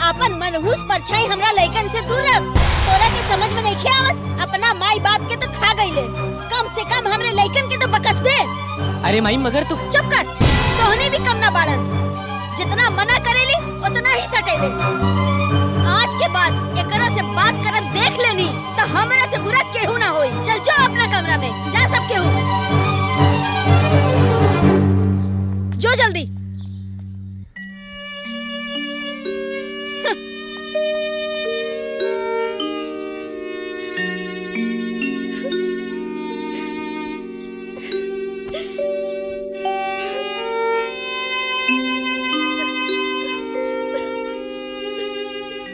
अपन मनहूस परछाई हमरा लइकन से दूर रख। तोरा के समझ में नहीं आवत, अपना माई बाप के तो खा गईले, कम से कम हमरे लइकन के तो बकस दे। अरे माई मगर तू चुप कर, तोहनी भी कम ना बाड़न, जितना मना करेली उतना ही सटेले। आज के बाद एकरा से बात करत देख लेनी तो हमरा से बुरा केहू ना होई। चल जो अपना कमरा में जा, सब केहू जो जल्दी।